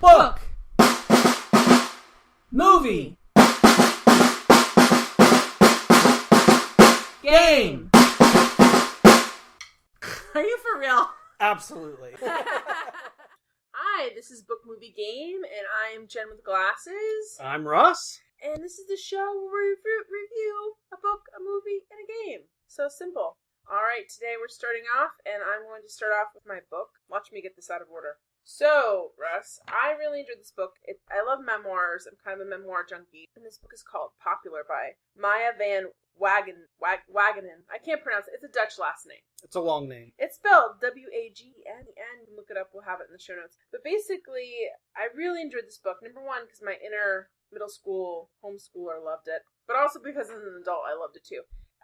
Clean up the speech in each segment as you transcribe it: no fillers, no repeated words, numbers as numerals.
Book. Movie. Game. Are you for real? Absolutely. Hi, this is Book Movie Game, and I'm Jen with glasses. I'm Russ. And this is the show where we review a book, a movie, and a game. So simple. Alright, today we're starting off, and I'm going to start off with my book. Watch me get this out of order. So, Russ, I really enjoyed this book. I love memoirs. I'm kind of a memoir junkie. And this book is called Popular by Maya Van Wagenen. I can't pronounce it. It's a Dutch last name. It's a long name. It's spelled W-A-G-N-E-N. You can look it up. We'll have it in the show notes. But basically, I really enjoyed this book. Number one, because my inner middle school homeschooler loved it. But also because as an adult, I loved it too.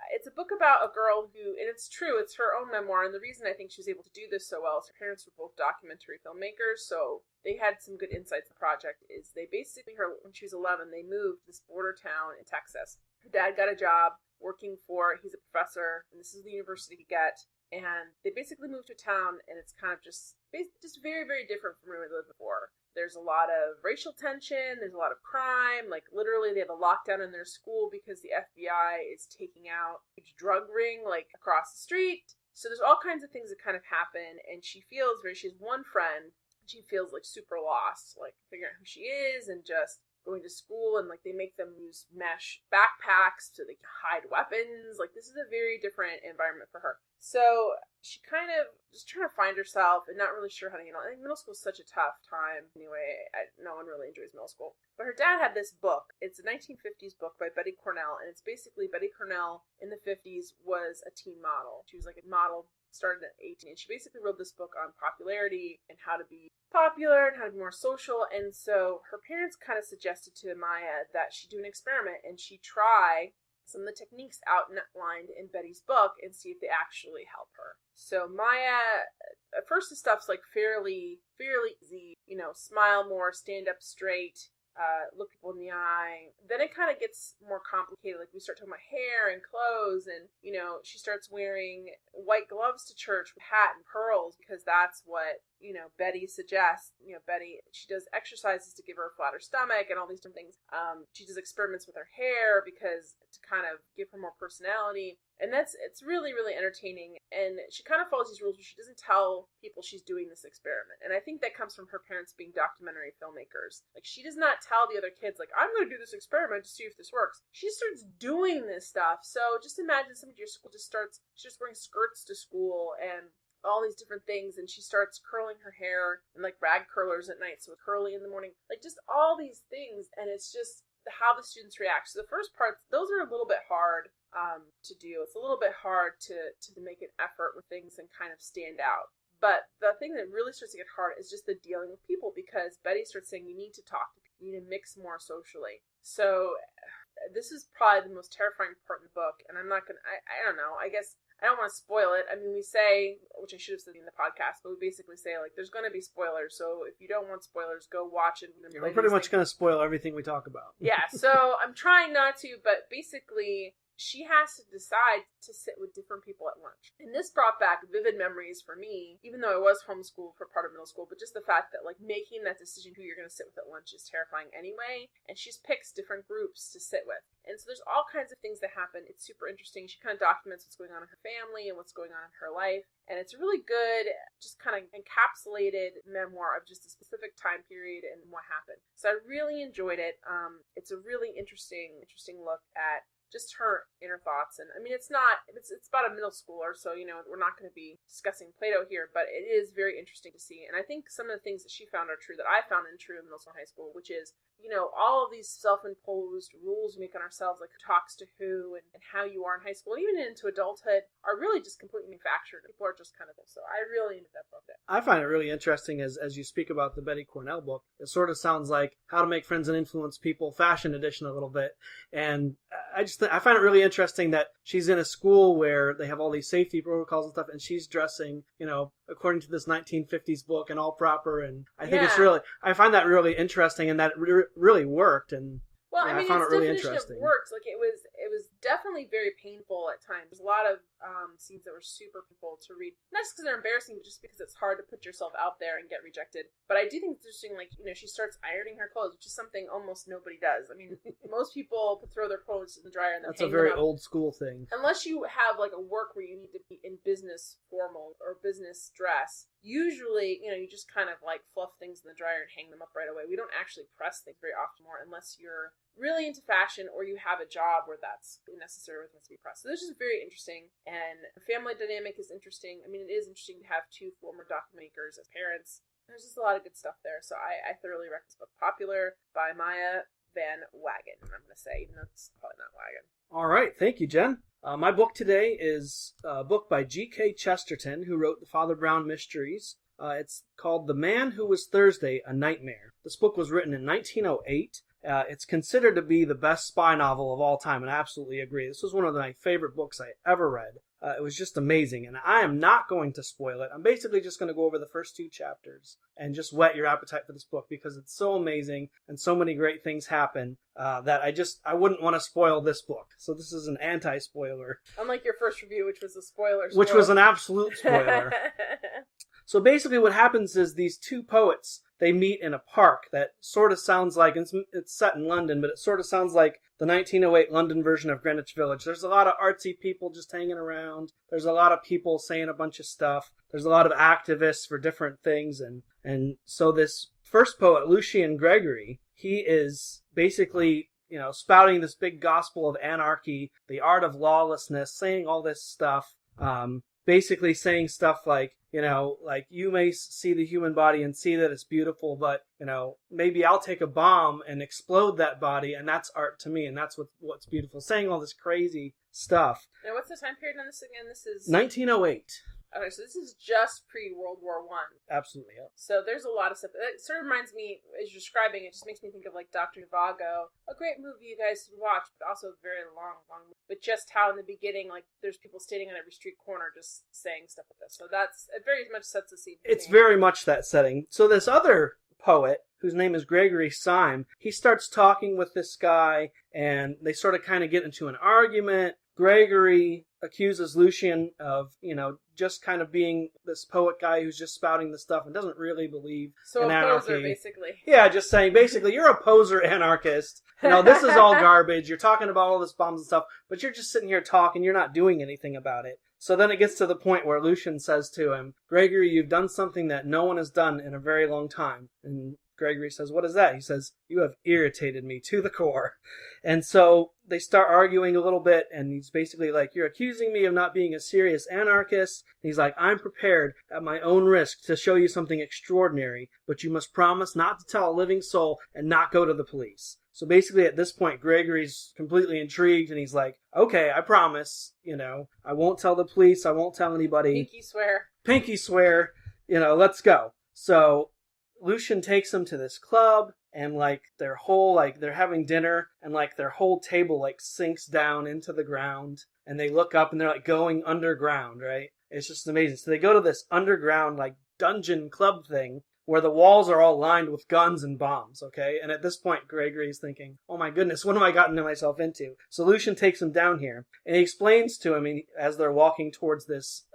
It's a book about a girl who, and it's true, it's her own memoir, and the reason I think she was able to do this so well is her parents were both documentary filmmakers, so they had some good insights in the project. Is they basically, when she was 11, they moved to this border town in Texas. Her dad got a job working he's a professor, and this is the university he got, and they basically moved to a town, and it's kind of just very, very different from where we lived before. There's a lot of racial tension, there's a lot of crime, like literally they have a lockdown in their school because the FBI is taking out a drug ring like across the street. So there's all kinds of things that kind of happen, and she has one friend, and she feels like super lost, like figuring out who she is and just going to school, and like they make them use mesh backpacks so they can hide weapons. Like this is a very different environment for her. So she kind of just trying to find herself and not really sure how to handle it. I think middle school is such a tough time. Anyway, no one really enjoys middle school. But her dad had this book. It's a 1950s book by Betty Cornell, and it's basically Betty Cornell in the 50s was a teen model. She was like a model, started at 18, and she basically wrote this book on popularity and how to be popular and how to be more social. And so her parents kind of suggested to Maya that she do an experiment and she try some of the techniques outlined in Betty's book and see if they actually help her. So Maya, at first the stuff's like fairly easy, smile more, stand up straight, look people in the eye. Then it kind of gets more complicated. Like we start talking about hair and clothes, and she starts wearing white gloves to church with hat and pearls because that's what Betty suggests. Betty, she does exercises to give her a flatter stomach and all these different things. She does experiments with her hair because to kind of give her more personality. And it's really, really entertaining. And she kind of follows these rules, but she doesn't tell people she's doing this experiment. And I think that comes from her parents being documentary filmmakers. Like, she does not tell the other kids, like, I'm going to do this experiment to see if this works. She starts doing this stuff. So just imagine somebody at your school she's just wearing skirts to school and all these different things, and she starts curling her hair and like rag curlers at night, so it's curly in the morning. Like, just all these things, and it's just how the students react. So the first parts, those are a little bit hard to do. It's a little bit hard to make an effort with things and kind of stand out. But the thing that really starts to get hard is just the dealing with people, because Betty starts saying you need to talk to people, you need to mix more socially. So this is probably the most terrifying part in the book, and I'm not going to, I don't know, I guess I don't want to spoil it. I mean, we say, which I should have said in the podcast, but we basically say, like, there's going to be spoilers, so if you don't want spoilers, go watch it. Yeah, we're pretty much going to spoil everything we talk about. Yeah, so I'm trying not to, but basically she has to decide to sit with different people at lunch. And this brought back vivid memories for me, even though I was homeschooled for part of middle school, but just the fact that, like, making that decision who you're going to sit with at lunch is terrifying anyway, and she picks different groups to sit with. And so there's all kinds of things that happen. It's super interesting. She kind of documents what's going on in her family and what's going on in her life. And it's a really good, just kind of encapsulated memoir of just a specific time period and what happened. So I really enjoyed it. It's a really interesting look at just her inner thoughts. And I mean, it's about a middle schooler, so, we're not going to be discussing Plato here, but it is very interesting to see. And I think some of the things that she found are true that I found true in middle school and high school, which is, all of these self-imposed rules we make on ourselves, like who talks to who and how you are in high school, even into adulthood, are really just completely manufactured. People are just kind of, so I really enjoyed that book. I find it really interesting as you speak about the Betty Cornell book. It sort of sounds like How to Make Friends and Influence People fashion edition a little bit. And I find it really interesting that she's in a school where they have all these safety protocols and stuff, and she's dressing, according to this 1950s book and all proper. And I think I find that really interesting, and that really worked. And well, yeah, I mean, I found its it really definition interesting. of works, like it was definitely very painful at times. There's a lot of scenes that were super painful to read. Not just because they're embarrassing, but just because it's hard to put yourself out there and get rejected. But I do think it's interesting, like, she starts ironing her clothes, which is something almost nobody does. I mean, most people could throw their clothes in the dryer and then That's a very old school thing. Unless you have, like, a work where you need to be in business formal or business dress, usually, you just kind of, like, fluff things in the dryer and hang them up right away. We don't actually press things very often more unless you're really into fashion or you have a job where that's necessary with things to be pressed. So this is very interesting, and the family dynamic is interesting. I mean, it is interesting to have two former document makers as parents. There's just a lot of good stuff there, so I thoroughly recommend this book. Popular by Maya Van Wagenen, I'm going to say, even though it's probably not Wagon. All right, thank you, Jen. My book today is a book by G.K. Chesterton, who wrote the Father Brown Mysteries. It's called The Man Who Was Thursday, A Nightmare. This book was written in 1908. It's considered to be the best spy novel of all time, and I absolutely agree. This was one of my favorite books I ever read. It was just amazing, and I am not going to spoil it. I'm basically just going to go over the first 2 chapters and just whet your appetite for this book because it's so amazing and so many great things happen that I wouldn't want to spoil this book. So this is an anti-spoiler. Unlike your first review, which was a spoiler. Which was an absolute spoiler. So basically what happens is these 2 poets, they meet in a park that sort of sounds like, it's set in London, but it sort of sounds like the 1908 London version of Greenwich Village. There's a lot of artsy people just hanging around. There's a lot of people saying a bunch of stuff. There's a lot of activists for different things. And so this first poet, Lucian Gregory, he is basically, spouting this big gospel of anarchy, the art of lawlessness, saying all this stuff, basically saying stuff like, like you may see the human body and see that it's beautiful, but, maybe I'll take a bomb and explode that body, and that's art to me, and that's what's beautiful. Saying all this crazy stuff. Now, what's the time period on this again? This is 1908. Okay, so this is just pre-World War I. Absolutely, yeah. So there's a lot of stuff. It sort of reminds me, as you're describing it, just makes me think of, like, Dr. Zhivago. A great movie you guys should watch, but also a very long movie. But just how in the beginning, like, there's people standing on every street corner just saying stuff like this. So it very much sets the scene. It's very much that setting. So this other poet, whose name is Gregory Syme, he starts talking with this guy, and they sort of kind of get into an argument. Gregory accuses Lucian of, just kind of being this poet guy who's just spouting the stuff and doesn't really believe in anarchy. Poser, basically. Yeah, just saying, basically, you're a poser anarchist. This is all garbage. You're talking about all this bombs and stuff, but you're just sitting here talking. You're not doing anything about it. So then it gets to the point where Lucian says to him, Gregory, you've done something that no one has done in a very long time. And Gregory says, what is that? He says, you have irritated me to the core. And so they start arguing a little bit, and he's basically like, you're accusing me of not being a serious anarchist. And he's like, I'm prepared at my own risk to show you something extraordinary, but you must promise not to tell a living soul and not go to the police. So basically at this point, Gregory's completely intrigued, and he's like, okay, I promise, I won't tell the police, I won't tell anybody. Pinky swear, let's go. So Lucian takes them to this club, and they're having dinner, and their whole table sinks down into the ground, and they look up and they're going underground, right? It's just amazing. So they go to this underground dungeon club thing where the walls are all lined with guns and bombs, okay? And at this point, Gregory's thinking, oh my goodness, what have I gotten myself into? So Lucian takes him down here, and he explains to him, as they're walking towards this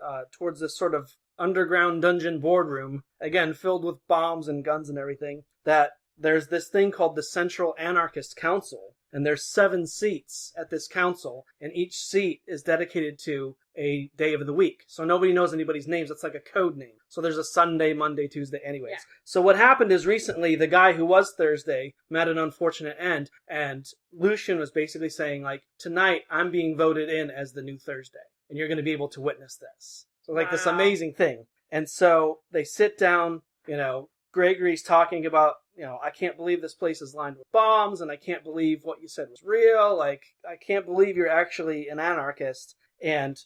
sort of underground dungeon boardroom, again, filled with bombs and guns and everything, that there's this thing called the Central Anarchist Council, and there's 7 seats at this council, and each seat is dedicated to a day of the week. So nobody knows anybody's names. It's like a code name. So there's a Sunday, Monday, Tuesday, anyways. Yeah. So what happened is recently the guy who was Thursday met an unfortunate end, and Lucian was basically saying, tonight I'm being voted in as the new Thursday, and you're going to be able to witness this. So this amazing thing. And so they sit down, Gregory's talking about, I can't believe this place is lined with bombs, and I can't believe what you said was real. I can't believe you're actually an anarchist. And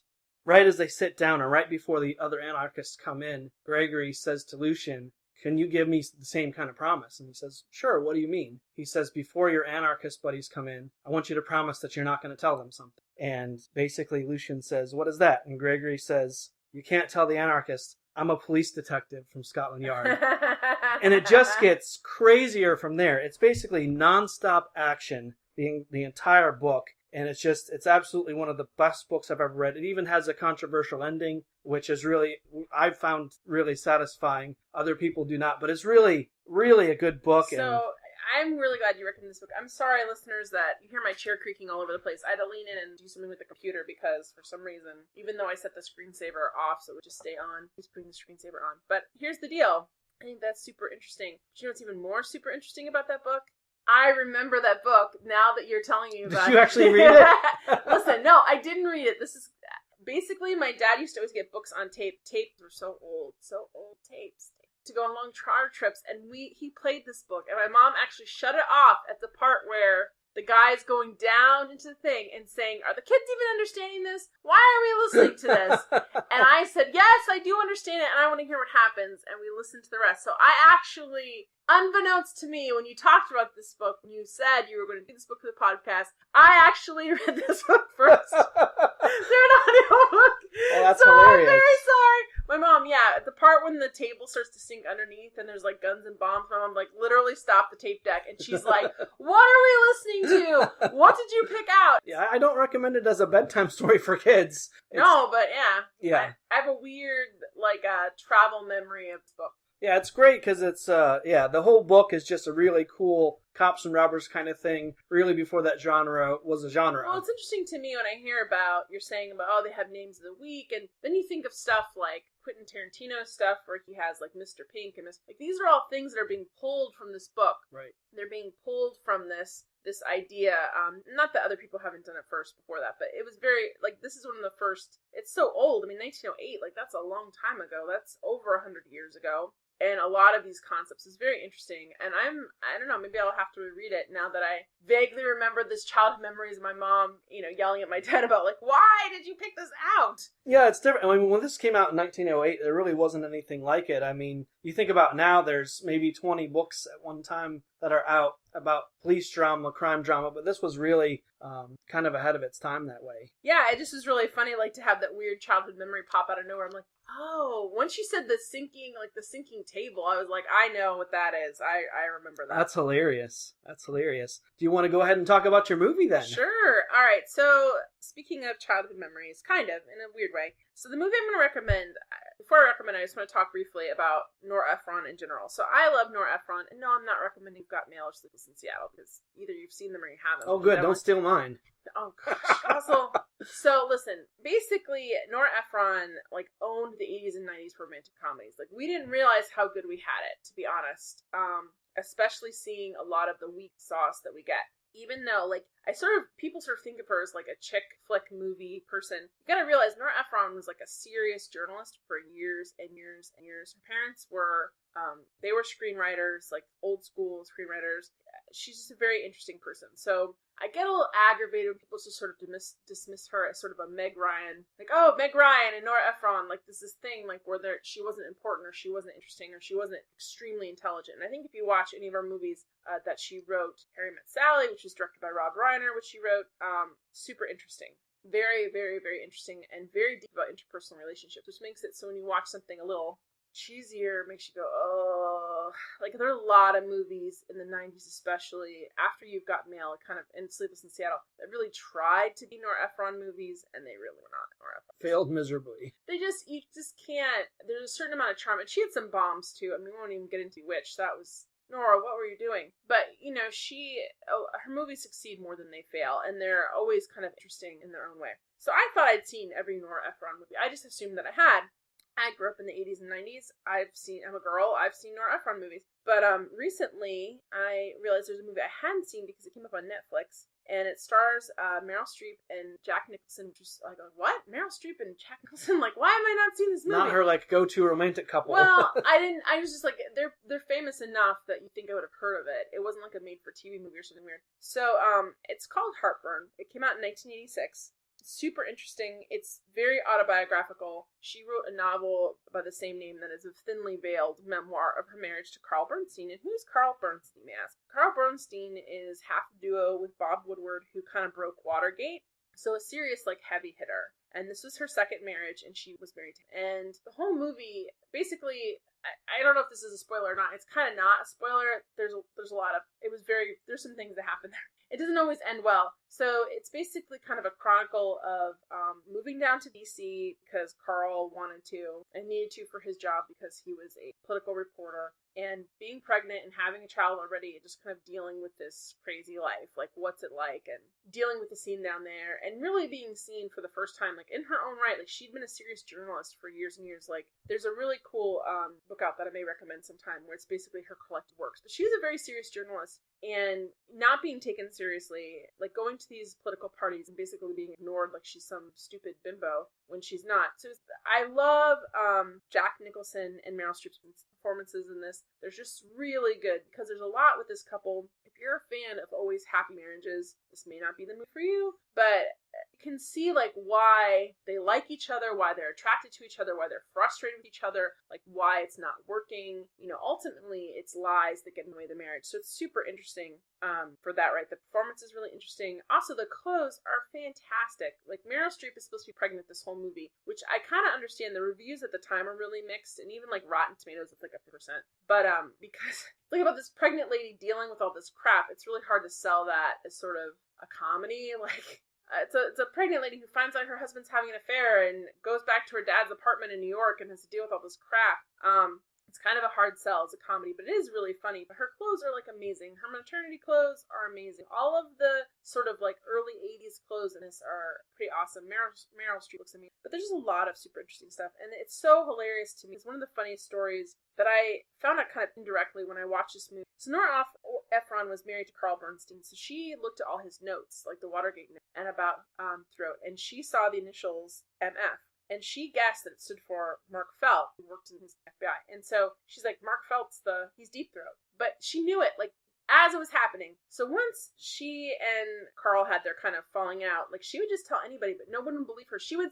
right as they sit down, or right before the other anarchists come in, Gregory says to Lucian, can you give me the same kind of promise? And he says, sure, what do you mean? He says, before your anarchist buddies come in, I want you to promise that you're not going to tell them something. And basically Lucian says, what is that? And Gregory says, you can't tell the anarchists, I'm a police detective from Scotland Yard. And it just gets crazier from there. It's basically nonstop action, the entire book. And it's absolutely one of the best books I've ever read. It even has a controversial ending, which is really, I've found really satisfying. Other people do not, but it's really, really a good book. So I'm really glad you recommend this book. I'm sorry, listeners, that you hear my chair creaking all over the place. I had to lean in and do something with the computer because for some reason, even though I set the screensaver off so it would just stay on, he's putting the screensaver on. But here's the deal. I think that's super interesting. Do you know what's even more super interesting about that book? I remember that book now that you're telling me about it. Did you actually read it? Listen, no, I didn't read it. This is basically my dad used to always get books on tape. Tapes were so old tapes to go on long car trips, and he played this book, and my mom actually shut it off at the part where the guy's going down into the thing and saying, "Are the kids even understanding this? Why are we listening to this?" And I said, "Yes, I do understand it, and I want to hear what happens." And we listened to the rest. So I actually, unbeknownst to me, when you talked about this book, when you said you were going to do this book for the podcast, I actually read this book first. They're an audiobook. Oh, that's so hilarious. I'm very sorry. My mom, at the part when the table starts to sink underneath and there's like guns and bombs, my mom like literally stopped the tape deck and she's like, "What are we listening to? What did you pick out?" Yeah, I don't recommend it as a bedtime story for kids. No, but yeah. I have a weird travel memory of this book. Yeah, it's great because it's, the whole book is just a really cool cops and robbers kind of thing, really before that genre was a genre. Well, it's interesting to me when I hear you're saying about, they have names of the week, and then you think of stuff like Quentin Tarantino stuff, where he has, like, Mr. Pink, and these are all things that are being pulled from this book. Right. They're being pulled from this idea, not that other people haven't done it first before that, but it was very, this is one of the first, it's so old, 1908, that's a long time ago, that's over 100 years ago. And a lot of these concepts is very interesting. And I don't know, maybe I'll have to reread it now that I vaguely remember this childhood memories of my mom, yelling at my dad about, why did you pick this out? Yeah, it's different. I mean, when this came out in 1908, there really wasn't anything like it. I mean, you think about now, there's maybe 20 books at one time that are out about police drama, crime drama, but this was really kind of ahead of its time that way. Yeah, it just was really funny, to have that weird childhood memory pop out of nowhere. I'm like, oh, once you said the sinking table, I was like, I know what that is. I remember that. That's hilarious. Do you want to go ahead and talk about your movie then? Sure. All right. So, speaking of childhood memories, kind of, in a weird way. So, the movie I'm going to recommend, before I recommend, I just want to talk briefly about Nora Ephron in general. So, I love Nora Ephron, and no, I'm not recommending You've Got Mail or Sleepless in Seattle, because either you've seen them or you haven't. Oh, good. Don't steal mine. Oh, gosh. Also, so listen, basically, Nora Ephron, owned the 80s and 90s for romantic comedies. We didn't realize how good we had it, to be honest. Especially seeing a lot of the weak sauce that we get. Even though, people sort of think of her as, a chick flick movie person. You gotta realize Nora Ephron was, a serious journalist for years and years and years. Her parents were, they were screenwriters, old school screenwriters. She's just a very interesting person. So, I get a little aggravated when people just sort of dismiss her as sort of a Meg Ryan. Oh, Meg Ryan and Nora Ephron, this thing, where she wasn't important, or she wasn't interesting, or she wasn't extremely intelligent. And I think if you watch any of our movies that she wrote, Harry Met Sally, which was directed by Rob Reiner, which she wrote, super interesting. Very, very, very interesting, and very deep about interpersonal relationships, which makes it so when you watch something a little cheesier, makes you go, oh, there are a lot of movies in the 90s, especially after You've Got Mail, and Sleepless in Seattle, that really tried to be Nora Ephron movies, and they really were not Nora Ephron. Failed miserably. You just can't, there's a certain amount of charm, and she had some bombs too. I mean, we won't even get into which, that was, Nora, what were you doing? But, her movies succeed more than they fail, and they're always kind of interesting in their own way. So I thought I'd seen every Nora Ephron movie. I just assumed that I had. I grew up in the 80s and 90s. I'm a girl. I've seen Nora Ephron movies. But recently, I realized there's a movie I hadn't seen because it came up on Netflix. And it stars Meryl Streep and Jack Nicholson. Which is, what? Meryl Streep and Jack Nicholson? Why am I not seeing this movie? Not her, go-to romantic couple. Well, I was just they're famous enough that you think I would have heard of it. It wasn't a made-for-TV movie or something weird. So, it's called Heartburn. It came out in 1986. Super interesting. It's very autobiographical. She wrote a novel by the same name that is a thinly veiled memoir of her marriage to Carl Bernstein. And who's Carl Bernstein, you ask? Carl Bernstein is half duo with Bob Woodward, who kind of broke Watergate. So a serious, heavy hitter. And this was her second marriage, and she was married to him. And the whole movie, basically, I don't know if this is a spoiler or not. It's kind of not a spoiler. There's a lot of, there's some things that happen there. It doesn't always end well. So it's basically kind of a chronicle of moving down to DC because Carl wanted to and needed to for his job because he was a political reporter, and being pregnant and having a child already and just kind of dealing with this crazy life. Like, what's it like? And dealing with the scene down there and really being seen for the first time, like in her own right. Like, she'd been a serious journalist for years and years. Like, there's a really cool book out that I may recommend sometime where it's basically her collected works. But she was a very serious journalist and not being taken seriously, like going to these political parties and basically being ignored like she's some stupid bimbo when she's not. So I love Jack Nicholson and Meryl Streep's performances in this. They're just really good because there's a lot with this couple. If you're a fan of always happy marriages, this may not be the movie for you, but you can see like why they like each other, why they're attracted to each other, why they're frustrated with each other, like why it's not working. You know, ultimately it's lies that get in the way of the marriage. So it's super interesting for that, right? The performance is really interesting. Also, the clothes are fantastic. Like, Meryl Streep is supposed to be pregnant this whole movie, which I kind of understand. The reviews at the time are really mixed, and even like Rotten Tomatoes, it's like a percent. But because think about this pregnant lady dealing with all this crap, it's really hard to sell that as sort of a comedy. Like, it's a pregnant lady who finds out her husband's having an affair and goes back to her dad's apartment in New York and has to deal with all this crap. It's kind of a hard sell as a comedy, but it is really funny. But her clothes are like amazing. Her maternity clothes are amazing. All of the sort of like early 80s clothes in this are pretty awesome. Meryl Streep looks amazing. But there's just a lot of super interesting stuff. And it's so hilarious to me. It's one of the funniest stories that I found out kind of indirectly when I watched this movie. So Nora Ephron was married to Carl Bernstein. So she looked at all his notes, like the Watergate notes, and about throat. And she saw the initials MF. And she guessed that it stood for Mark Felt, who worked in his FBI. And so she's like, Mark Felt's he's Deep Throat. But she knew it, like, as it was happening. So once she and Carl had their kind of falling out, like, she would just tell anybody, but no one would believe her. She would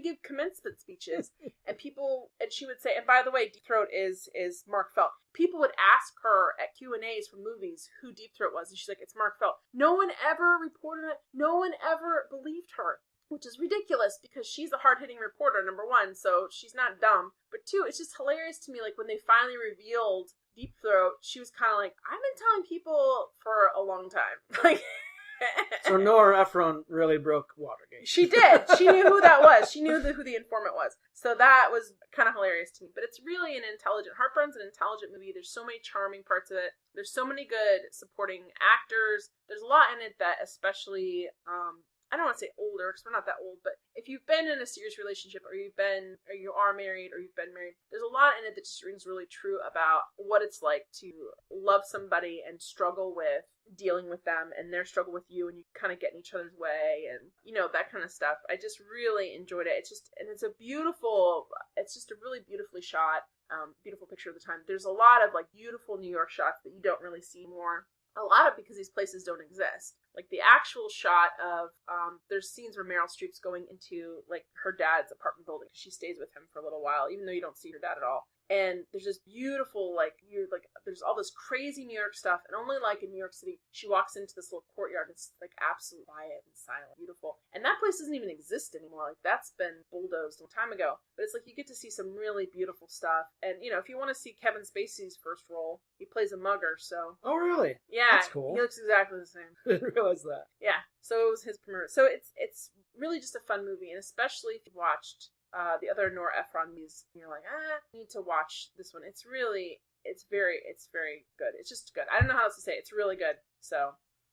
give commencement speeches, and she would say, and by the way, Deep Throat is Mark Felt. People would ask her at Q&As for movies who Deep Throat was, and she's like, it's Mark Felt. No one ever reported it. No one ever believed her. Which is ridiculous because she's a hard-hitting reporter, number one, so she's not dumb. But two, it's just hilarious to me, like, when they finally revealed Deep Throat, she was kind of like, I've been telling people for a long time. Like, so Nora Ephron really broke Watergate. She did. She knew who that was. She knew who the informant was. So that was kind of hilarious to me. But it's really an intelligent, Heartburn's an intelligent movie. There's so many charming parts of it. There's so many good supporting actors. There's a lot in it that especially, I don't want to say older because we're not that old, but if you've been in a serious relationship or you are married or you've been married, there's a lot in it that just rings really true about what it's like to love somebody and struggle with dealing with them and their struggle with you, and you kind of get in each other's way and, you know, that kind of stuff. I just really enjoyed it. It's just a really beautifully shot, beautiful picture of the time. There's a lot of like beautiful New York shots that you don't really see more. A lot of because these places don't exist. Like the actual shot of, there's scenes where Meryl Streep's going into like her dad's apartment building. She stays with him for a little while, even though you don't see her dad at all. And there's this beautiful, there's all this crazy New York stuff. And only like in New York City, she walks into this little courtyard. It's like absolutely quiet and silent, beautiful. And that place doesn't even exist anymore. Like that's been bulldozed a long time ago. But it's like you get to see some really beautiful stuff. And, you know, if you want to see Kevin Spacey's first role, he plays a mugger, so. Oh, really? Yeah. That's cool. He looks exactly the same. I didn't realize that. Yeah. So it was his premiere. So it's really just a fun movie. And especially if you watched the other Nora Ephron movies, you're like, I need to watch this one. It's very good. It's just good. I don't know how else to say it. It's really good. So.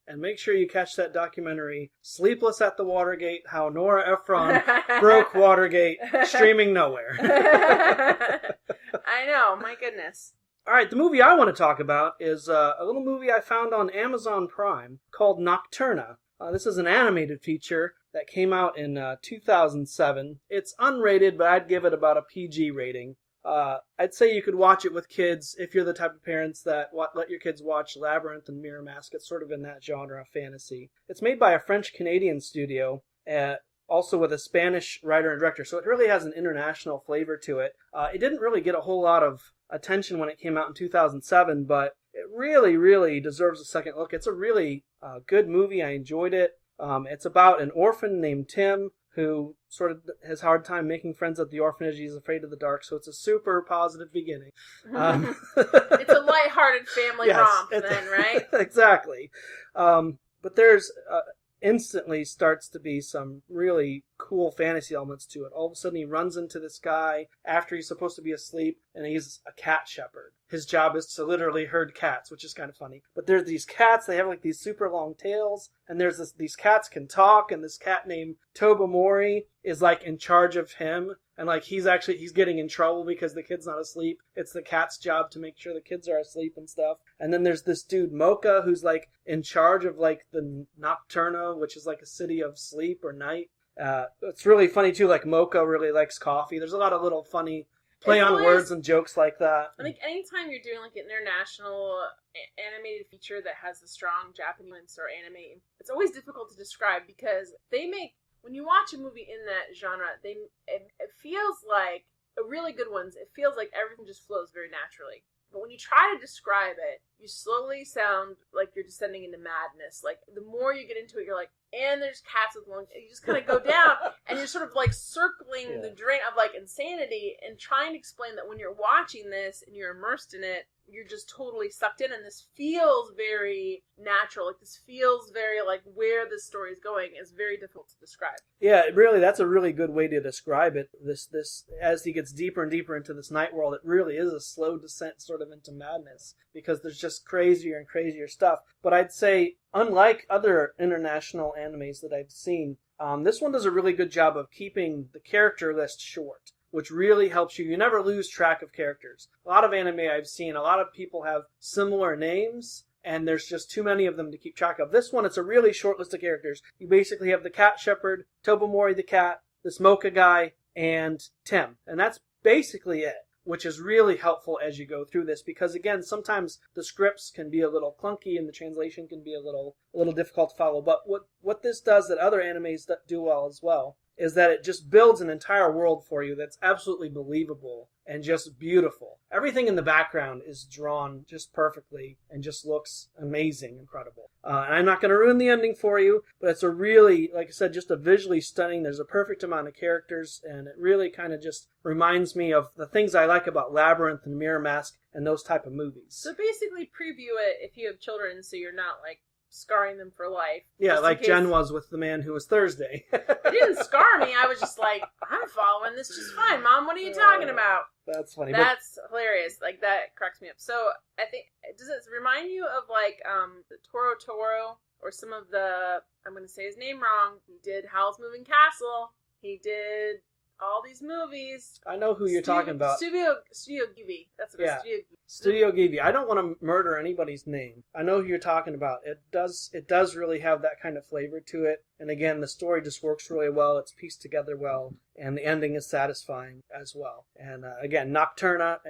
And make sure you catch that documentary, Sleepless at the Watergate, How Nora Ephron Broke Watergate, streaming nowhere. I know, my goodness. All right, the movie I want to talk about is a little movie I found on Amazon Prime called Nocturna. This is an animated feature that came out in 2007. It's unrated, but I'd give it about a PG rating. I'd say you could watch it with kids if you're the type of parents that let your kids watch Labyrinth and Mirror Mask. It's sort of in that genre of fantasy. It's made by a French-Canadian studio, also with a Spanish writer and director, so it really has an international flavor to it. It didn't really get a whole lot of attention when it came out in 2007, but it really, really deserves a second look. It's a really good movie. I enjoyed it. It's about an orphan named Tim who sort of has a hard time making friends at the orphanage. He's afraid of the dark, so it's a super positive beginning. It's a lighthearted family romp then, right? Exactly. But there's instantly starts to be some really cool fantasy elements to it. All of a sudden he runs into this guy after he's supposed to be asleep, and he's a cat shepherd. His job is to literally herd cats, which is kind of funny. But there's these cats, they have like these super long tails, and these cats can talk, and this cat named Tobamori is like in charge of him. And like he's getting in trouble because the kid's not asleep. It's the cat's job to make sure the kids are asleep and stuff. And then there's this dude Mocha who's like in charge of like the Nocturna, which is like a city of sleep or night. It's really funny too. Like Mocha really likes coffee. There's a lot of little funny play on words and jokes like that. I think anytime you're doing like an international animated feature that has a strong Japanese or anime, it's always difficult to describe because when you watch a movie in that genre, it feels like really good ones. It feels like everything just flows very naturally. But when you try to describe it, you slowly sound like you're descending into madness. Like the more you get into it, you're like, and there's cats with long. You just kind of go down, and you're sort of like circling the drain of like insanity, and trying to explain that when you're watching this and you're immersed in it, you're just totally sucked in, and this feels very natural. Like this feels very like where this story is going is very difficult to describe. Yeah, really, that's a really good way to describe it. This as he gets deeper and deeper into this night world, it really is a slow descent sort of into madness because there's just crazier and crazier stuff. But I'd say, unlike other international animes that I've seen, this one does a really good job of keeping the character list short, which really helps you. You never lose track of characters. A lot of anime I've seen, a lot of people have similar names, and there's just too many of them to keep track of. This one, it's a really short list of characters. You basically have the cat shepherd, Tobamori the cat, this Mocha guy, and Tim. And that's basically it, which is really helpful as you go through this because, again, sometimes the scripts can be a little clunky and the translation can be a little difficult to follow. But what this does that other animes do well as well is that it just builds an entire world for you that's absolutely believable and just beautiful. Everything in the background is drawn just perfectly and just looks amazing, incredible. And I'm not going to ruin the ending for you, but it's a really, like I said, just a visually stunning. There's a perfect amount of characters, and it really kind of just reminds me of the things I like about Labyrinth and Mirror Mask and those type of movies. So basically preview it if you have children so you're not like scarring them for life. Yeah, like Jen was with The Man Who Was Thursday. It didn't scar me. I was just like, I'm following this just fine, Mom. What are you talking about? That's funny. That's hilarious. Like, that cracks me up. So, I think, does it remind you of, like, the Toro, or some of the, I'm going to say his name wrong, he did Howl's Moving Castle, he did all these movies. I know who you're talking about. Studio Ghibli. That's what it is. Studio Ghibli. I don't want to murder anybody's name. I know who you're talking about. It does really have that kind of flavor to it. And again, the story just works really well. It's pieced together well. And the ending is satisfying as well. And again, Nocturna,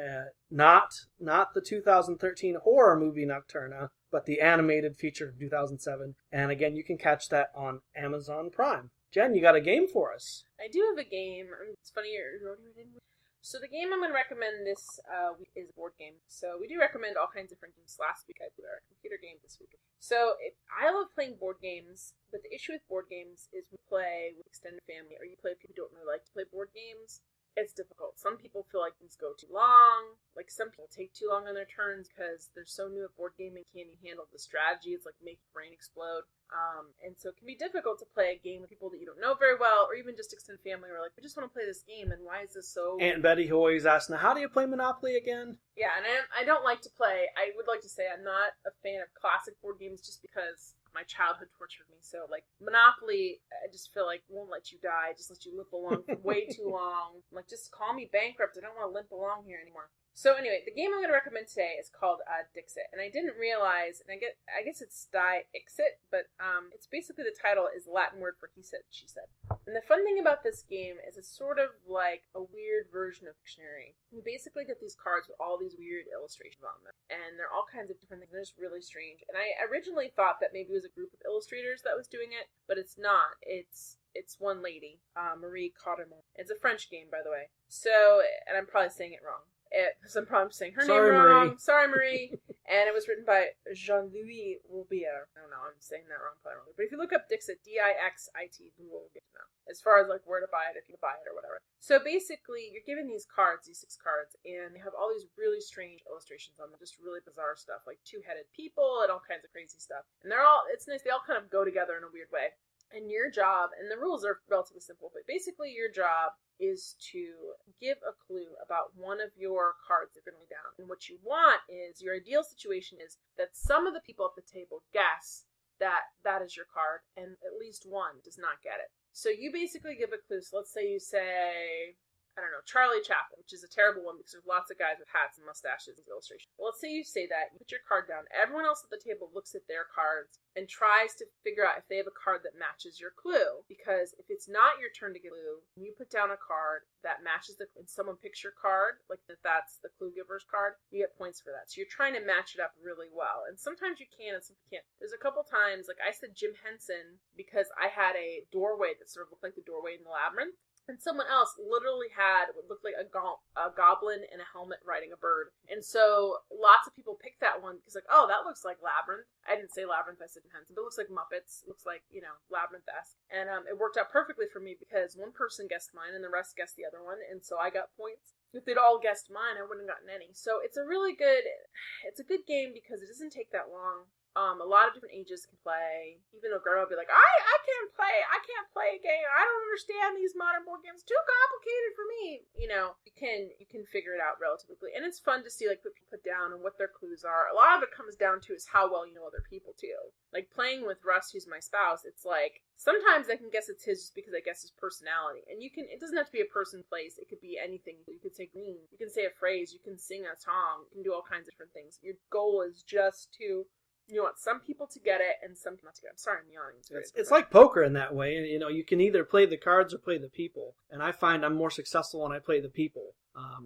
not the 2013 horror movie Nocturna, but the animated feature of 2007. And again, you can catch that on Amazon Prime. Jen, you got a game for us. I do have a game. It's funny you're rolling it in. So the game I'm going to recommend this week is a board game. So we do recommend all kinds of different games. Last week I played our computer game this week. So I love playing board games, but the issue with board games is we play with extended family, or you play with people who don't really like to play board games. It's difficult. Some people feel like things go too long. Like, some people take too long on their turns because they're so new at board gaming, can't even handle the strategy. It's like make your brain explode. And so it can be difficult to play a game with people that you don't know very well, or even just extended family who are like, we just want to play this game, and why is this so... Aunt Betty, who always asks, now, how do you play Monopoly again? Yeah, and I don't like to play. I would like to say I'm not a fan of classic board games just because my childhood tortured me. So, like, Monopoly, I just feel like won't let you die. Just let you limp along for way too long. Like, just call me bankrupt. I don't want to limp along here anymore. So anyway, the game I'm going to recommend today is called Dixit. And I didn't realize, and I guess it's Dixit, but it's basically the title is Latin word for he said, she said. And the fun thing about this game is it's sort of like a weird version of Dictionary. You basically get these cards with all these weird illustrations on them. And they're all kinds of different things. They're just really strange. And I originally thought that maybe it was a group of illustrators that was doing it, but it's not. It's one lady, Marie Cottermont. It's a French game, by the way. So, and I'm probably saying it wrong. Because I'm probably saying her name wrong. Sorry, Marie. And it was written by Jean-Louis Roubier. I don't know, I'm saying that wrong, probably wrong. But if you look up Dixit, Dixit, you will get to know. as far as like where to buy it, if you buy it or whatever. So basically, you're given these cards, these 6 cards, and they have all these really strange illustrations on them, just really bizarre stuff, like 2-headed people and all kinds of crazy stuff. And it's nice, they all kind of go together in a weird way. And your job, and the rules are relatively simple, but basically your job is to give a clue about one of your cards that are going to be down. And what you want is, your ideal situation is that some of the people at the table guess that that is your card, and at least one does not get it. So you basically give a clue. So let's say you say, I don't know, Charlie Chaplin, which is a terrible one because there's lots of guys with hats and mustaches in the illustration. Well, let's say you say that, you put your card down. Everyone else at the table looks at their cards and tries to figure out if they have a card that matches your clue. Because if it's not your turn to get a clue, and you put down a card that matches and someone picks your card, like if that's the clue giver's card, you get points for that. So you're trying to match it up really well. And sometimes you can and sometimes you can't. There's a couple times, like I said Jim Henson, because I had a doorway that sort of looked like the doorway in the labyrinth. And someone else literally had what looked like a goblin in a helmet riding a bird. And so lots of people picked that one because like, oh, that looks like Labyrinth. I didn't say Labyrinth, I said Henson, but it looks like Muppets. It looks like, Labyrinth-esque. And it worked out perfectly for me because one person guessed mine and the rest guessed the other one. And so I got points. If they'd all guessed mine, I wouldn't have gotten any. So it's a good game because it doesn't take that long. A lot of different ages can play. Even a girl will be like, I can't play a game. I don't understand these modern board games. Too complicated for me. You can figure it out relatively quickly. And it's fun to see like what people put down and what their clues are. A lot of it comes down to is how well you know other people too. Like playing with Russ, who's my spouse, it's like sometimes I can guess it's his just because I guess his personality. And it doesn't have to be a person, place. It could be anything. You could say green. You can say a phrase. You can sing a song. You can do all kinds of different things. Your goal is just to, you want some people to get it and some not to get it. I'm sorry, I'm yawning. It's like poker in that way. You can either play the cards or play the people. And I find I'm more successful when I play the people,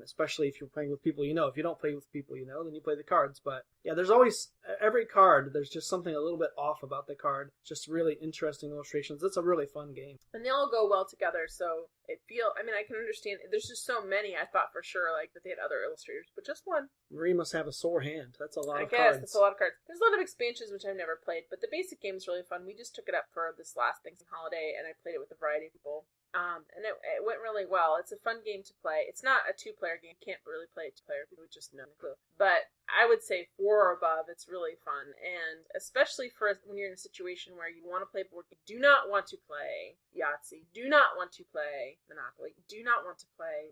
especially if you're playing with people you know. If you don't play with people you know, then you play the cards. But yeah, there's always, every card, there's just something a little bit off about the card. Just really interesting illustrations. It's a really fun game. And they all go well together, so I can understand. There's just so many, I thought for sure, like, that they had other illustrators, but just one. Marie must have a sore hand. That's a lot of cards. I guess, that's a lot of cards. There's a lot of expansions, which I've never played, but the basic game is really fun. We just took it up for this last Thanksgiving holiday, and I played it with a variety of people. And it went really well. It's a fun game to play. It's not a 2-player game. You can't really play it 2-player. People would just know the clue. But I would say 4 or above, it's really fun. And especially when you're in a situation where you want to play board game, do not want to play Yahtzee. Do not want to play Monopoly. Do not want to play,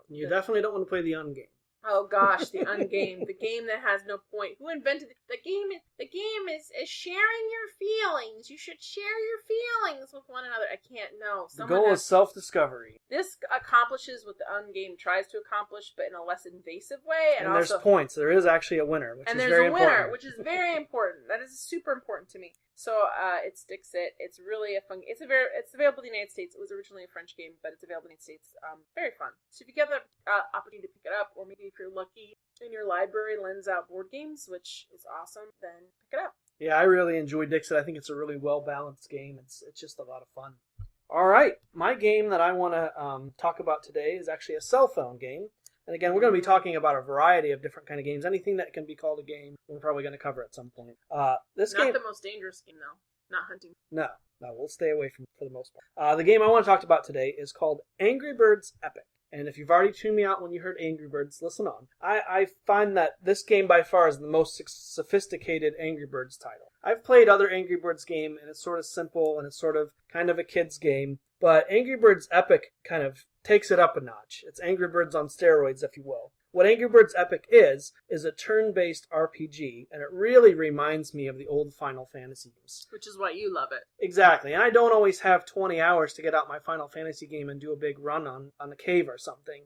You definitely don't want to play the ungame. Oh gosh, the ungame, the game that has no point. Who invented it? The game is sharing your feelings. You should share your feelings with one another. I can't know. The goal is self-discovery. This accomplishes what the ungame tries to accomplish, but in a less invasive way. And there's points. There is actually a winner, which is very important. Which is very important. That is super important to me. So it's Dixit. It's really a fun. It's available in the United States. It was originally a French game, but it's available in the United States. Very fun. So if you get the opportunity to pick it up, or maybe if you're lucky and your library lends out board games, which is awesome, then pick it up. Yeah, I really enjoy Dixit. I think it's a really well balanced game. It's just a lot of fun. All right, my game that I want to talk about today is actually a cell phone game. And again, we're going to be talking about a variety of different kind of games. Anything that can be called a game, we're probably going to cover at some point. Not the most dangerous game, though. Not hunting. No, we'll stay away from it for the most part. The game I want to talk about today is called Angry Birds Epic. And if you've already tuned me out when you heard Angry Birds, listen on. I find that this game by far is the most sophisticated Angry Birds title. I've played other Angry Birds game, and it's sort of simple, and it's sort of kind of a kid's game. But Angry Birds Epic kind of takes it up a notch. It's Angry Birds on steroids, if you will. What Angry Birds Epic is a turn-based RPG, and it really reminds me of the old Final Fantasy games. Which is why you love it. Exactly, and I don't always have 20 hours to get out my Final Fantasy game and do a big run on a cave or something.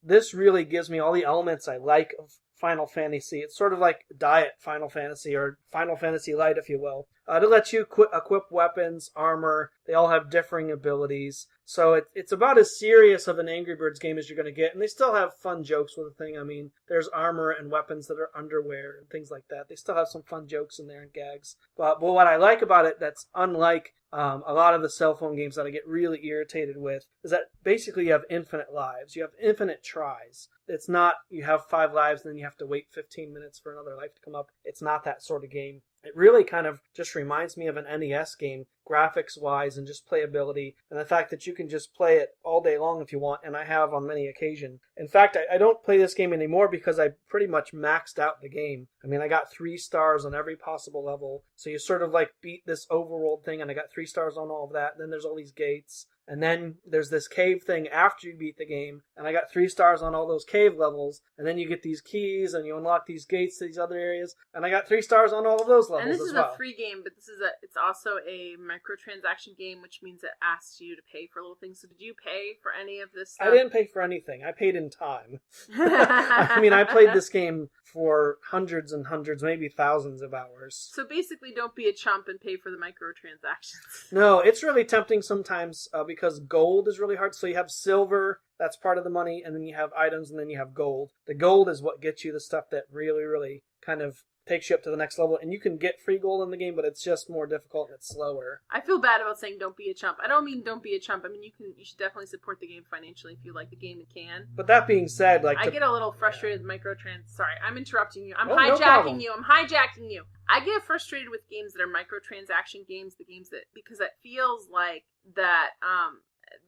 This really gives me all the elements I like of Final Fantasy. It's sort of like Diet Final Fantasy, or Final Fantasy Light, if you will. To let you equip weapons, armor. They all have differing abilities. So it's about as serious of an Angry Birds game as you're going to get. And they still have fun jokes with the thing. I mean, there's armor and weapons that are underwear and things like that. They still have some fun jokes in there and gags. But what I like about it that's unlike a lot of the cell phone games that I get really irritated with is that basically you have infinite lives. You have infinite tries. It's not you have 5 lives and then you have to wait 15 minutes for another life to come up. It's not that sort of game. It really kind of just reminds me of an NES game, graphics-wise and just playability, and the fact that you can just play it all day long if you want, and I have on many occasions. In fact, I don't play this game anymore because I pretty much maxed out the game. I mean, I got 3 stars on every possible level, so you sort of like beat this overworld thing, and I got 3 stars on all of that, and then there's all these gates. And then there's this cave thing after you beat the game, and I got 3 stars on all those cave levels, and then you get these keys, and you unlock these gates to these other areas, and I got 3 stars on all of those levels. And this as is well. a free game, but it's also a microtransaction game, which means it asks you to pay for little things. So did you pay for any of this stuff? I didn't pay for anything. I paid in time. I mean, I played this game for hundreds and hundreds, maybe thousands of hours. So basically, don't be a chump and pay for the microtransactions. No, it's really tempting sometimes because gold is really hard. So you have silver, that's part of the money, and then you have items, and then you have gold. The gold is what gets you the stuff that really, really kind of takes you up to the next level, and you can get free gold in the game, but it's just more difficult and it's slower. I feel bad about saying don't be a chump. I don't mean don't be a chump. I mean you should definitely support the game financially if you like the game and can. But that being said, I get a little frustrated with Sorry, I'm interrupting you. I'm no hijacking you. I'm hijacking you. I get frustrated with games that are microtransaction games, the games that because it feels like that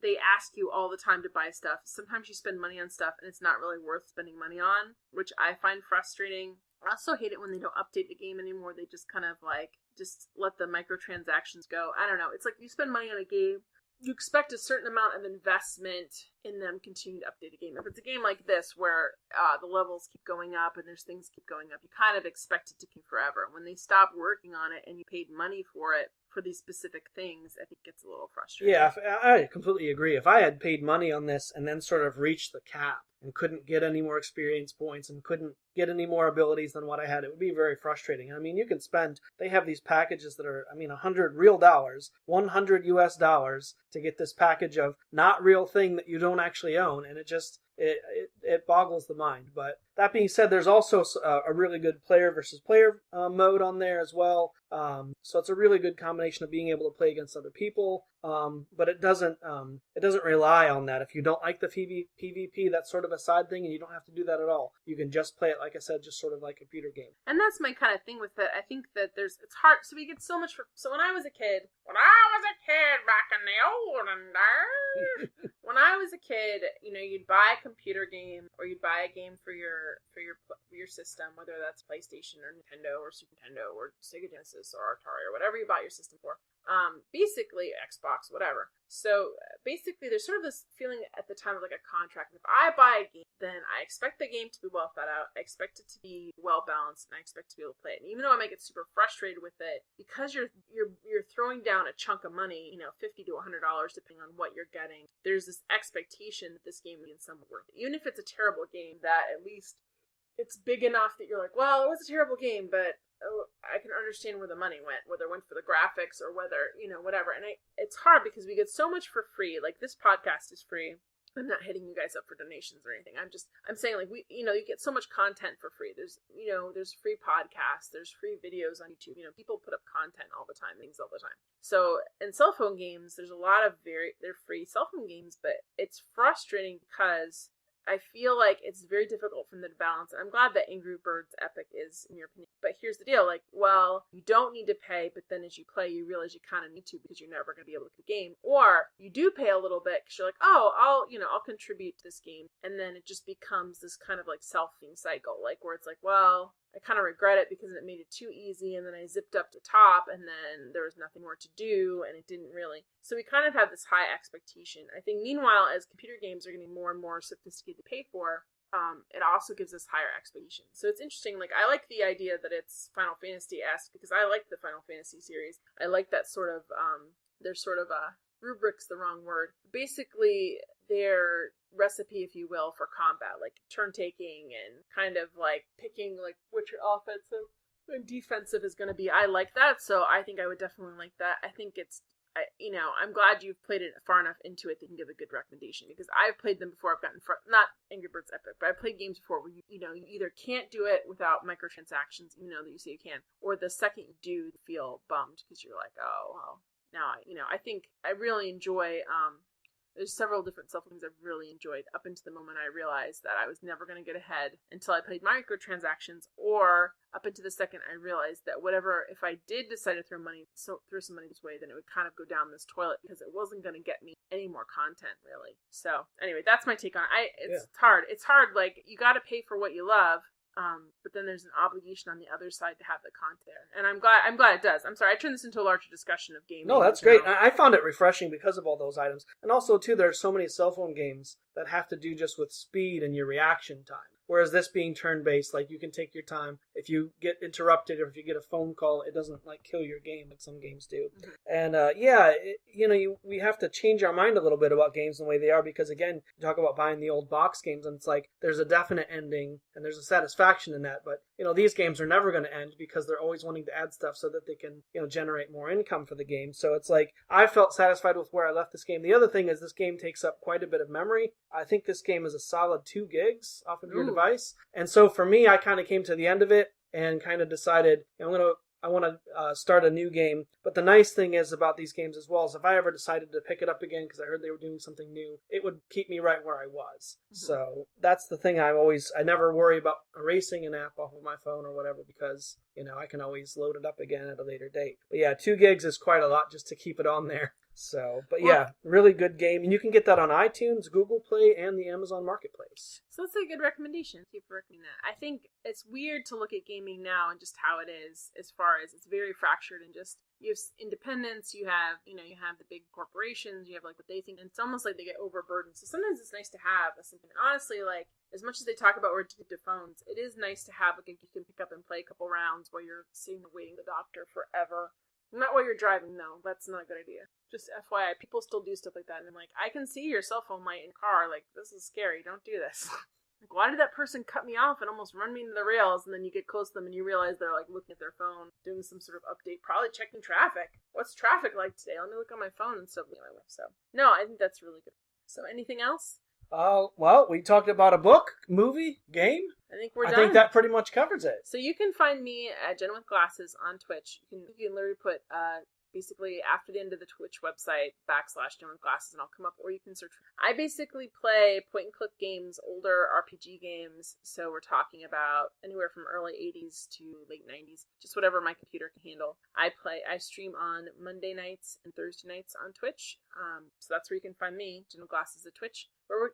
they ask you all the time to buy stuff. Sometimes you spend money on stuff and it's not really worth spending money on, which I find frustrating. I also hate it when they don't update the game anymore. They just kind of just let the microtransactions go. I don't know. It's like you spend money on a game, you expect a certain amount of investment in them continuing to update the game. If it's a game like this where the levels keep going up and there's things keep going up, you kind of expect it to keep forever. When they stop working on it and you paid money for it, for these specific things, I think it gets a little frustrating. Yeah, I completely agree. If I had paid money on this and then sort of reached the cap and couldn't get any more experience points and couldn't get any more abilities than what I had, it would be very frustrating. I mean, they have these packages that are, $100 real dollars, $100 US dollars to get this package of not real thing that you don't actually own, and it boggles the mind. But that being said, there's also a really good player versus player mode on there as well. So it's a really good combination of being able to play against other people. But it doesn't rely on that. If you don't like the PvP, that's sort of a side thing, and you don't have to do that at all. You can just play it, like I said, just sort of like a computer game. And that's my kind of thing with it. I think that it's hard. So we get so much so when I was a kid back in the olden days, when I was a kid, you'd buy a computer game or you'd buy a game for your system, whether that's PlayStation or Nintendo or Super Nintendo or Sega Genesis or Atari or whatever you bought your system for. Basically Xbox, whatever. So basically there's sort of this feeling at the time of like a contract. If I buy a game, then I expect the game to be well thought out. I expect it to be well balanced, and I expect to be able to play it. And even though I might get super frustrated with it, because you're throwing down a chunk of money, $50 to $100 depending on what you're getting, there's this expectation that this game will be in some worth it. Even if it's a terrible game, that at least it's big enough that you're like, well, it was a terrible game, but I can understand where the money went, whether it went for the graphics or whether, whatever. And it's hard because we get so much for free. Like, this podcast is free. I'm not hitting you guys up for donations or anything. I'm saying, like, you get so much content for free. There's free podcasts, there's free videos on YouTube. People put up content all the time, things all the time. So in cell phone games, there's a lot of they're free cell phone games, but it's frustrating because I feel like it's very difficult for them to balance. And I'm glad that Angry Birds Epic is, in your opinion. But here's the deal. Like, well, you don't need to pay, but then as you play, you realize you kind of need to because you're never going to be able to get the game. Or you do pay a little bit because you're like, oh, I'll contribute to this game. And then it just becomes this kind of like self-feeding cycle. Like, where it's like, well, I kind of regret it because it made it too easy, and then I zipped up to top, and then there was nothing more to do, and it didn't really. So we kind of have this high expectation. I think, meanwhile, as computer games are getting more and more sophisticated to pay for, it also gives us higher expectations. So it's interesting. Like, I like the idea that it's Final Fantasy-esque because I like the Final Fantasy series. I like that sort of, there's sort of a rubric's the wrong word. Basically, their recipe, if you will, for combat, like turn taking and kind of like picking like which your offensive and defensive is going to be. I like that, so I think I would definitely like that. I think I'm glad you've played it far enough into it that you can give a good recommendation, because I've played them before. I've gotten not Angry Birds Epic, but I've played games before where you either can't do it without microtransactions, even though that you say you can, or the second you do, you feel bummed because you're like, oh well. Now I think I really enjoy. There's several different cell phones I've really enjoyed up until the moment I realized that I was never going to get ahead until I played microtransactions or up into the second I realized that whatever, if I did decide to throw some money this way, then it would kind of go down this toilet because it wasn't going to get me any more content, really. So anyway, that's my take on it. It's hard. It's hard. Like, you got to pay for what you love. But then there's an obligation on the other side to have the content there. And I'm glad it does. I'm sorry, I turned this into a larger discussion of gaming. No, that's great. I found it refreshing because of all those items. And also, too, there's so many cell phone games that have to do just with speed and your reaction time. Whereas this being turn-based, like, you can take your time. If you get interrupted or if you get a phone call, it doesn't, like, kill your game like some games do. Mm-hmm. And, we have to change our mind a little bit about games the way they are because, again, you talk about buying the old box games, and it's like there's a definite ending and there's a satisfaction in that. But, these games are never going to end because they're always wanting to add stuff so that they can, generate more income for the game. So it's like I felt satisfied with where I left this game. The other thing is this game takes up quite a bit of memory. I think this game is a solid 2 gigs off of your device. And so for me, I kind of came to the end of it and kind of decided I want to start a new game. But the nice thing is about these games as well is if I ever decided to pick it up again because I heard they were doing something new, it would keep me right where I was. Mm-hmm. So that's the thing I never worry about erasing an app off of my phone or whatever because, I can always load it up again at a later date. But yeah, 2 gigs is quite a lot just to keep it on there. So, but yeah, really good game. And you can get that on iTunes, Google Play, and the Amazon Marketplace. So that's a good recommendation. Thank you for recommending that. I think it's weird to look at gaming now and just how it is as far as it's very fractured and just you have independence, you have the big corporations, you have like what they think, and it's almost like they get overburdened. So sometimes it's nice to have something. Honestly, like as much as they talk about we're addicted to phones, it is nice to have like you can pick up and play a couple rounds while you're sitting there waiting the doctor forever. Not while you're driving, though. That's not a good idea. Just FYI, people still do stuff like that. And I'm like, I can see your cell phone light in the car. Like, this is scary. Don't do this. Like, why did that person cut me off and almost run me into the rails? And then you get close to them and you realize they're, like, looking at their phone, doing some sort of update, probably checking traffic. What's traffic like today? Let me look on my phone and stuff. So, no, I think that's really good. So, anything else? Well, we talked about a book, movie, game. I think we're done. I think that pretty much covers it. So you can find me at Jen with Glasses on Twitch. You can literally put basically after the end of the Twitch website /Jen with Glasses, and I'll come up, or you can search. I basically play point and click games, older RPG games. So we're talking about anywhere from early 80s to late 90s, just whatever my computer can handle. I stream on Monday nights and Thursday nights on Twitch. So that's where you can find me, Jen with Glasses at Twitch.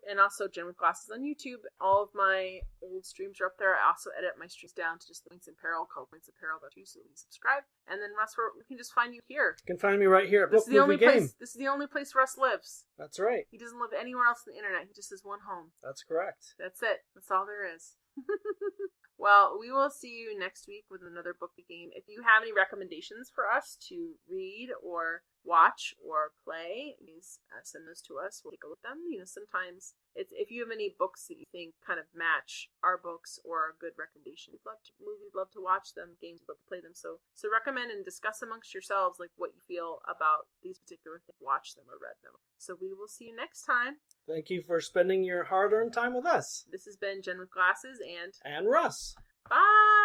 And also Jen with Glasses on YouTube. All of my old streams are up there. I also edit my streams down to just Points in Peril, called Points in Peril, so you can subscribe. And then Russ, we can just find you here. You can find me right here at Book Movie Game. This is the only place Russ lives. That's right. He doesn't live anywhere else on the internet. He just has one home. That's correct. That's it. That's all there is. Well, we will see you next week with another book game. If you have any recommendations for us to read or watch or play, please send those to us. We'll take a look at them. Sometimes if you have any books that you think kind of match our books or are a good recommendation, we'd love to watch them, games, we'd love to play them. So recommend and discuss amongst yourselves like what you feel about these particular things. Watch them or read them. So we will see you next time. Thank you for spending your hard-earned time with us. This has been Jen with Glasses and Russ. Bye.